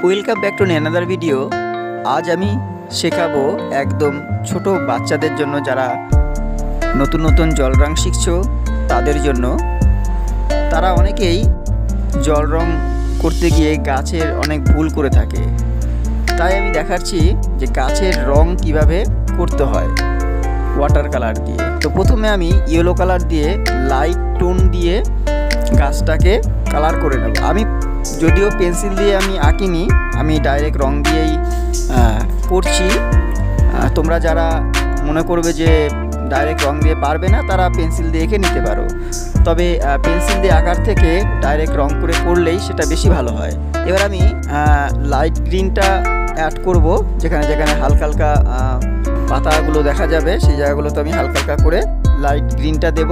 Welcome back to another video. আজ আমি শেখাবো একদম ছোট বাচ্চাদের জন্য, যারা নতুন নতুন জল রং শিখছো তাদের জন্য। তারা অনেকেই জল রং করতে গিয়ে গাছের অনেক ভুল করে থাকে, তাই আমি দেখাচ্ছি যে গাছের রং কিভাবে করতে হয় ওয়াটার কালার দিয়ে। তো প্রথমে আমি ইয়েলো কালার দিয়ে লাইট টোন দিয়ে গাছটাকে কালার করে নেব। আমি যদিও পেন্সিল দিয়ে আমি আঁকিনি, আমি ডাইরেক্ট রং দিয়েই করছি। তোমরা যারা মনে করবে যে ডাইরেক্ট রং দিয়ে পারবে না, তারা পেন্সিল দিয়ে এঁকে নিতে পারো। তবে পেন্সিল দিয়ে আঁকার থেকে ডাইরেক্ট রং করে করলেই সেটা বেশি ভালো হয়। এবার আমি লাইট গ্রিনটা অ্যাড করব, যেখানে যেখানে হালকা হালকা পাতাগুলো দেখা যাবে সেই জায়গাগুলোতে আমি হালকা হালকা করে লাইট গ্রিনটা দেব,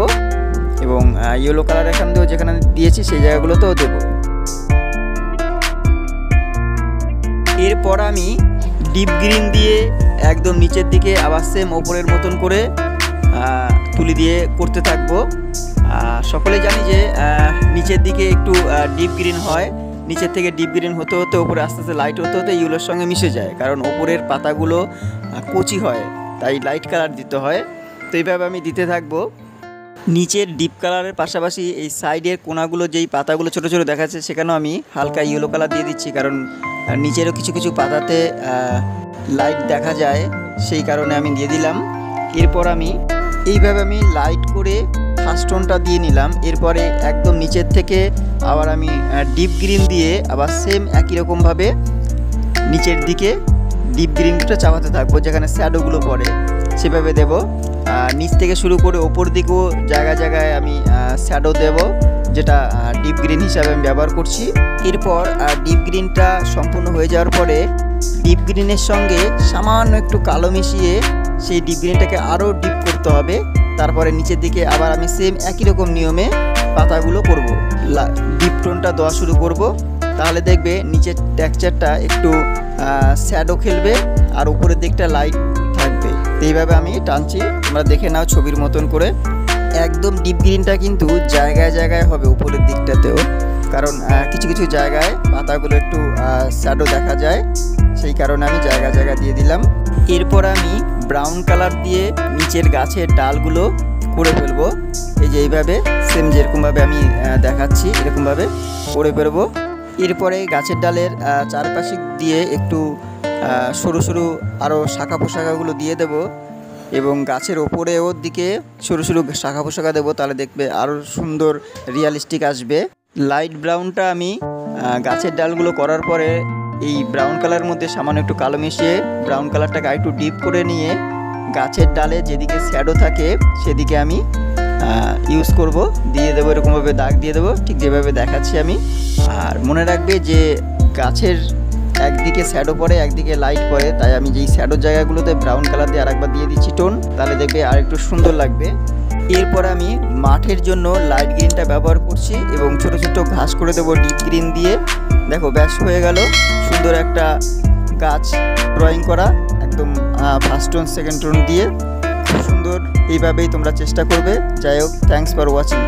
এবং ইয়েলো কালার এখান দিয়েও যেখানে দিয়েছি সেই জায়গাগুলোতেও দেব। এরপর আমি ডিপ গ্রিন দিয়ে একদম নিচের দিকে আবার সেম ওপরের মতন করে তুলি দিয়ে করতে থাকবো। সকলে জানি যে নিচের দিকে একটু ডিপ গ্রিন হয়, নিচের থেকে ডিপ গ্রিন হতে হতে ওপরে আস্তে আস্তে লাইট হতে হতে ইয়েলোর সঙ্গে মিশে যায়, কারণ ওপরের পাতাগুলো কচি হয়, তাই লাইট কালার দিতে হয়। তো এইভাবে আমি দিতে থাকবো। নিচের ডিপ কালারের পাশাপাশি এই সাইডের কোনাগুলো যেই পাতাগুলো ছোটো ছোটো দেখাচ্ছে সেখানেও আমি হালকা ইয়েলো কালার দিয়ে দিচ্ছি, কারণ নিচেরও কিছু কিছু পাতাতে লাইট দেখা যায়, সেই কারণে আমি দিয়ে দিলাম। এরপর আমি এইভাবে আমি লাইট করে ফার্স্ট টোনটা দিয়ে নিলাম। এরপরে একদম নিচের থেকে আবার আমি ডিপ গ্রিন দিয়ে আবার সেম একই রকমভাবে নিচের দিকে ডিপ গ্রিনটা চাপাতে থাকবো, যেখানে শ্যাডোগুলো পড়ে সেভাবে দেব। নিচ থেকে শুরু করে ওপর দিকেও জায়গায় জায়গায় আমি শ্যাডো দেব, যেটা ডিপ গ্রিন হিসাবে আমি ব্যবহার করছি। এরপর ডিপ গ্রিনটা সম্পূর্ণ হয়ে যাওয়ার পরে ডিপ গ্রিনের সঙ্গে সামান্য একটু কালো মিশিয়ে সেই ডিপ গ্রিনটাকে আরও ডিপ করতে হবে। তারপরে নিচের দিকে আবার আমি সেম একই রকম নিয়মে পাতাগুলো করব, ডিপ টোনটা দেওয়া শুরু করব। তাহলে দেখবে নিচের টেক্সচারটা একটু শ্যাডো খেলবে আর উপরের দিকটা লাইট থাকবে। এইভাবে আমি টানছি, তোমরা দেখে নাও ছবির মতন করে। একদম ডিপ গ্রিনটা কিন্তু জায়গায় জায়গায় হবে উপরের দিকটাতেও, কারণ কিছু কিছু জায়গায় পাতাগুলো একটু শ্যাডো দেখা যায়, সেই কারণে আমি জায়গা জায়গা দিয়ে দিলাম। এরপর আমি ব্রাউন কালার দিয়ে নিচের গাছের ডালগুলো করে ফেলবো। এই যে এইভাবে সেম যেরকমভাবে আমি দেখাচ্ছি এরকমভাবে করে ফেলবো। এরপরে গাছের ডালের চারপাশে দিয়ে একটু সরু সরু আরও শাখা পোশাকাগুলো দিয়ে দেব, এবং গাছের ওপরেও দিকে সরু সরু শাখা পোশাকা দেবো, তাহলে দেখবে আরও সুন্দর রিয়ালিস্টিক আসবে। লাইট ব্রাউনটা আমি গাছের ডালগুলো করার পরে এই ব্রাউন কালারের মধ্যে সামান্য একটু কালো মিশিয়ে ব্রাউন কালারটাকে একটু ডিপ করে নিয়ে গাছের ডালে যেদিকে শ্যাডো থাকে সেদিকে আমি ইউজ করব, দিয়ে দেবো এরকমভাবে দাগ দিয়ে দেবো, ঠিক যেভাবে দেখাচ্ছি আমি। আর মনে রাখবে যে গাছের একদিকে শ্যাডো পড়ে একদিকে লাইট পড়ে, তাই আমি যেই শ্যাডোর জায়গাগুলোতে ব্রাউন কালার দিয়ে আরেকবার দিয়ে দিচ্ছি টোন, তাহলে দেখবে আর একটু সুন্দর লাগবে। এরপর আমি মাঠের জন্য লাইট গ্রিনটা ব্যবহার করছি এবং ছোট ছোট ঘাস করে দেবো ডিপ গ্রিন দিয়ে। দেখো ব্যাস হয়ে গেল সুন্দর একটা গাছ ড্রয়িং করা, একদম ফার্স্ট টোন সেকেন্ড টোন দিয়ে, খুব সুন্দর। এইভাবেই তোমরা চেষ্টা করবে। যাই হোক, থ্যাঙ্কস ফর ওয়াচিং।